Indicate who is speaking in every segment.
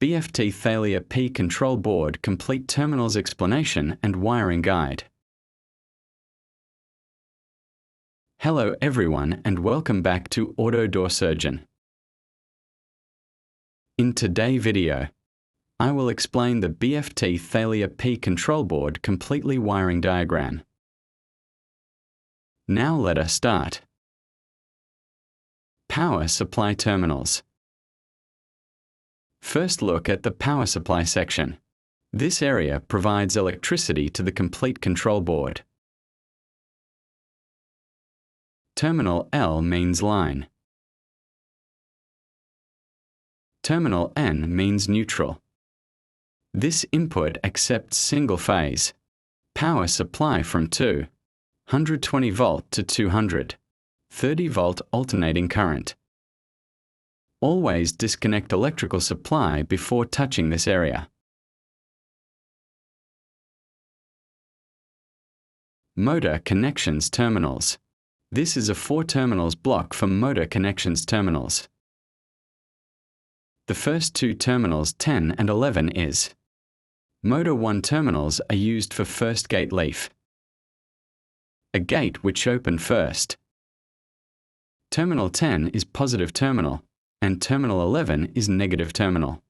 Speaker 1: BFT Thalia P control board complete terminals explanation and wiring guide. Hello everyone and welcome back to Auto Door Surgeon. In today's video, I will explain the BFT Thalia P control board completely wiring diagram. Now let us start. Power supply terminals. First look at the power supply section. This area provides electricity to the complete control board. Terminal L means line. Terminal N means neutral. This input accepts single phase power supply from 220 volt to 230 volt alternating current. Always disconnect electrical supply before touching this area. Motor connections terminals. This is a 4 terminals block for motor connections terminals. The first 2 terminals 10 and 11 is. Motor 1 terminals are used for first gate leaf. A gate which open first. Terminal 10 is positive terminal, and terminal 11 is negative terminal.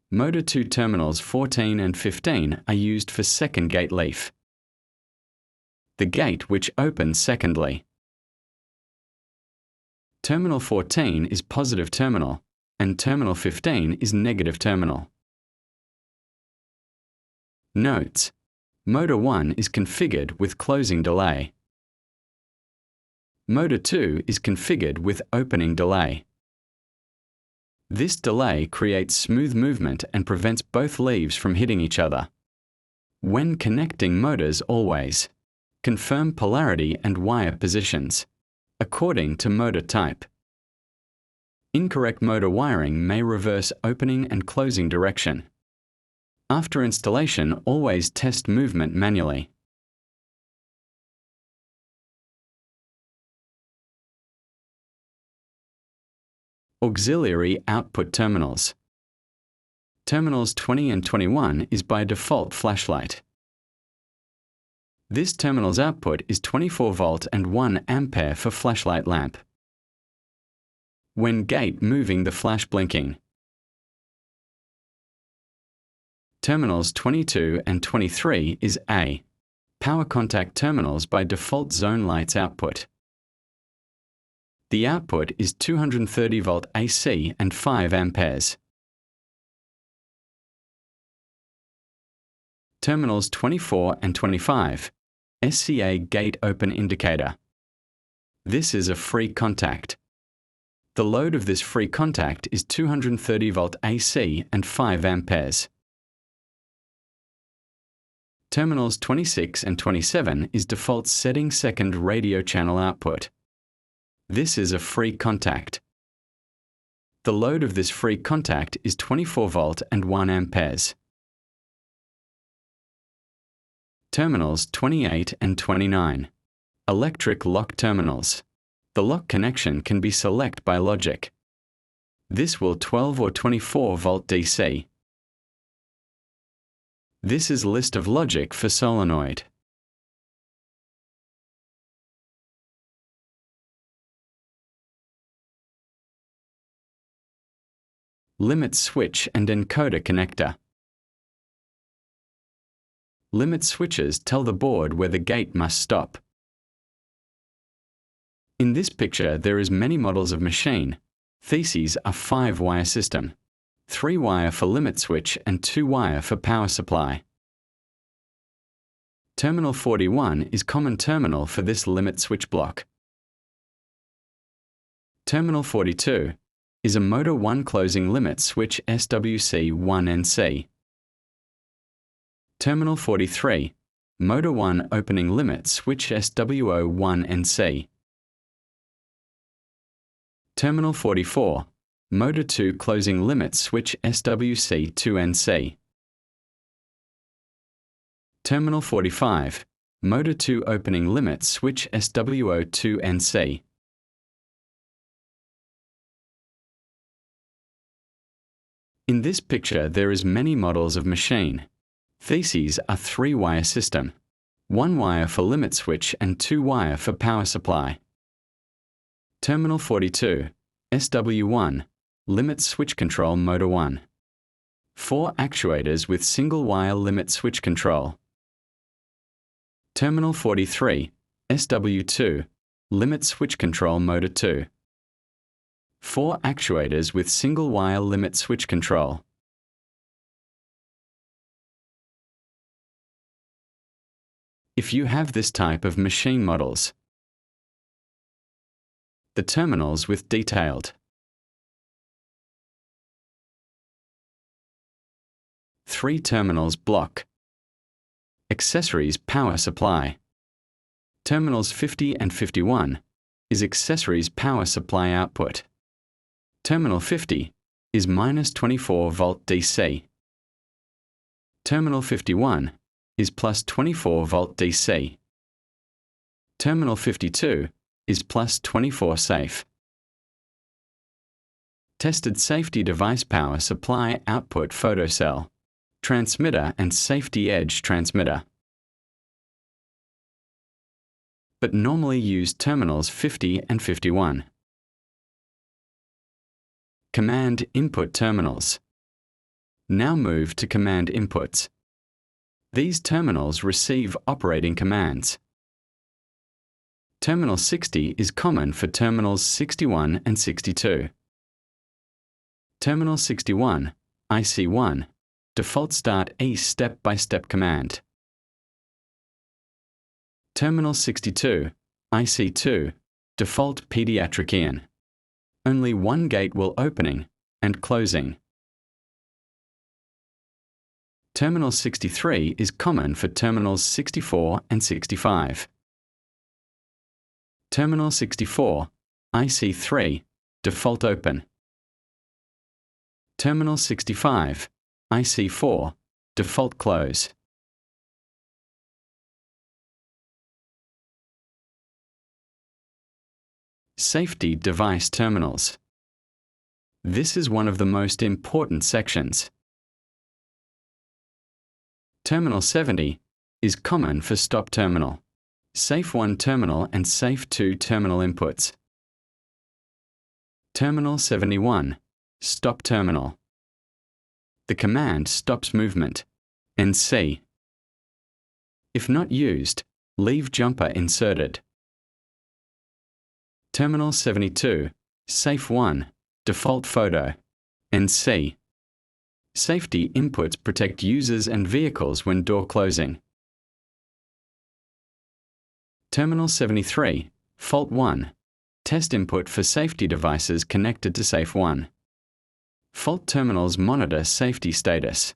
Speaker 1: Motor 2 terminals 14 and 15 are used for second gate leaf. The gate which opens secondly. Terminal 14 is positive terminal, and terminal 15 is negative terminal. Notes: Motor 1 is configured with closing delay. Motor 2 is configured with opening delay. This delay creates smooth movement and prevents both leaves from hitting each other. When connecting motors, always confirm polarity and wire positions according to motor type. Incorrect motor wiring may reverse opening and closing direction. After installation, always test movement manually. Auxiliary output terminals. Terminals 20 and 21 is by default flashlight. This terminal's output is 24 volt and 1 ampere for flashlight lamp. When gate moving, the flash blinking. Terminals 22 and 23 is A. Power contact terminals by default zone lights output. The output is 230 volt AC and 5 amperes. Terminals 24 and 25, SCA gate open indicator. This is a free contact. The load of this free contact is 230 volt AC and 5 amperes. Terminals 26 and 27 is default setting second radio channel output. This is a free contact. The load of this free contact is 24 volt and 1 amperes. Terminals 28 and 29. Electric lock terminals. The lock connection can be selected by logic. This will 12 or 24 volt DC. This is list of logic for solenoid. Limit switch and encoder connector. Limit switches tell the board where the gate must stop. In this picture there is many models of machine. These are 5-wire system. 3-wire for limit switch and 2-wire for power supply. Terminal 41 is common terminal for this limit switch block. Terminal 42 is a motor 1 closing limit switch SWC1NC. Terminal 43, motor 1 opening limit switch SWO1NC. Terminal 44, motor 2 closing limit switch SWC2NC. Terminal 45, motor 2 opening limit switch SWO2NC. In this picture, there is many models of machine. These are 3-wire system, 1 wire for limit switch and 2 wire for power supply. Terminal 42, SW1, limit switch control motor 1. 4 actuators with single wire limit switch control. Terminal 43, SW2, limit switch control motor 2. 4 actuators with single wire limit switch control. If you have this type of machine models, the terminals with detailed 3 terminals block. Accessories power supply. Terminals 50 and 51 is accessories power supply output. Terminal 50 is -24 volt DC. Terminal 51 is +24 volt DC. Terminal 52 is +24 safe. Tested safety device power supply output photocell, transmitter and safety edge transmitter. But normally use terminals 50 and 51. Command input terminals. Now move to command inputs. These terminals receive operating commands. Terminal 60 is common for terminals 61 and 62. Terminal 61, IC1, default start a step-by-step command. Terminal 62, IC2, default pediatric in. Only one gate will opening and closing. Terminal 63 is common for terminals 64 and 65. Terminal 64, IC3, default open. Terminal 65, IC4, default close. Safety device terminals. This is one of the most important sections. Terminal 70 is common for stop terminal, safe 1 terminal and safe 2 terminal inputs. Terminal 71, stop terminal. The command stops movement, NC. If not used, leave jumper inserted. Terminal 72, safe 1, default photo, NC. Safety inputs protect users and vehicles when door closing. Terminal 73, fault 1, test input for safety devices connected to safe 1. Fault terminals monitor safety status.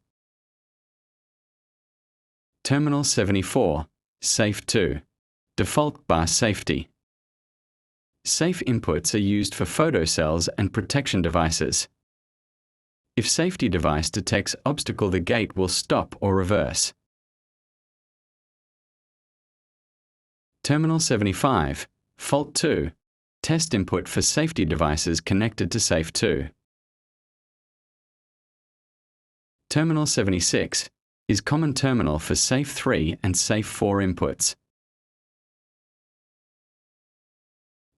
Speaker 1: Terminal 74, safe 2, default bar safety. Safe inputs are used for photocells and protection devices. If safety device detects obstacle, the gate will stop or reverse. Terminal 75, fault 2, test input for safety devices connected to safe 2. Terminal 76 is common terminal for safe 3 and safe 4 inputs.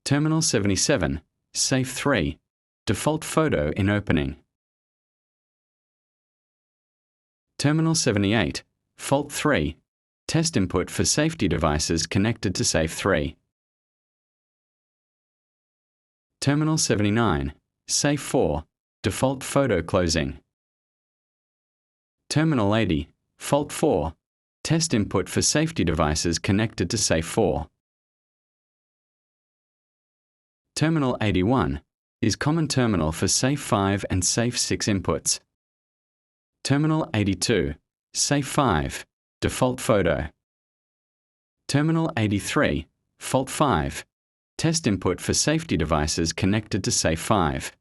Speaker 1: Terminal 77, safe 3, default photo in opening. Terminal 78, fault 3, test input for safety devices connected to safe 3. Terminal 79, safe 4, default photo closing. Terminal 80, fault 4, test input for safety devices connected to safe 4. Terminal 81 is common terminal for safe 5 and safe 6 inputs. Terminal 82, safe 5, default photo. Terminal 83, fault 5, test input for safety devices connected to safe 5.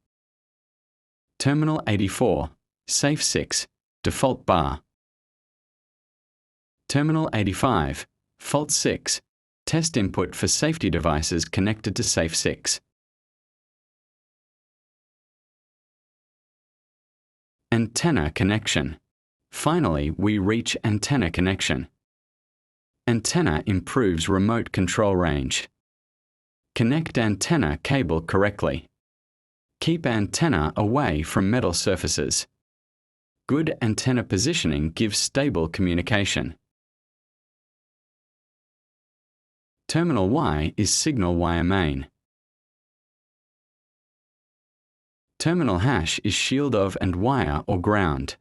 Speaker 1: Terminal 84, safe 6, default bar. Terminal 85, fault 6, test input for safety devices connected to safe 6. Antenna connection. Finally, we reach antenna connection. Antenna improves remote control range. Connect antenna cable correctly. Keep antenna away from metal surfaces. Good antenna positioning gives stable communication. Terminal Y is signal wire main. Terminal hash is shield of and wire or ground.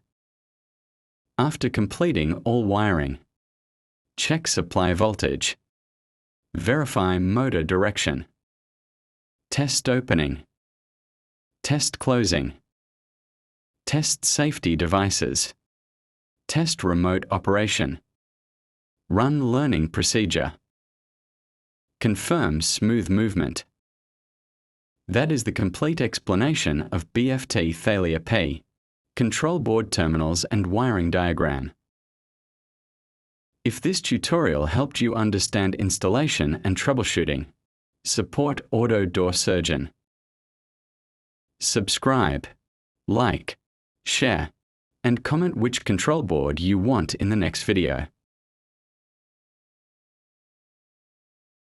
Speaker 1: After completing all wiring, check supply voltage. Verify motor direction. Test opening. Test closing. Test safety devices. Test remote operation. Run learning procedure. Confirm smooth movement. That is the complete explanation of BFT Thalia P, control board terminals and wiring diagram. If this tutorial helped you understand installation and troubleshooting, support Auto Door Surgeon. Subscribe, like, share, and comment which control board you want in the next video.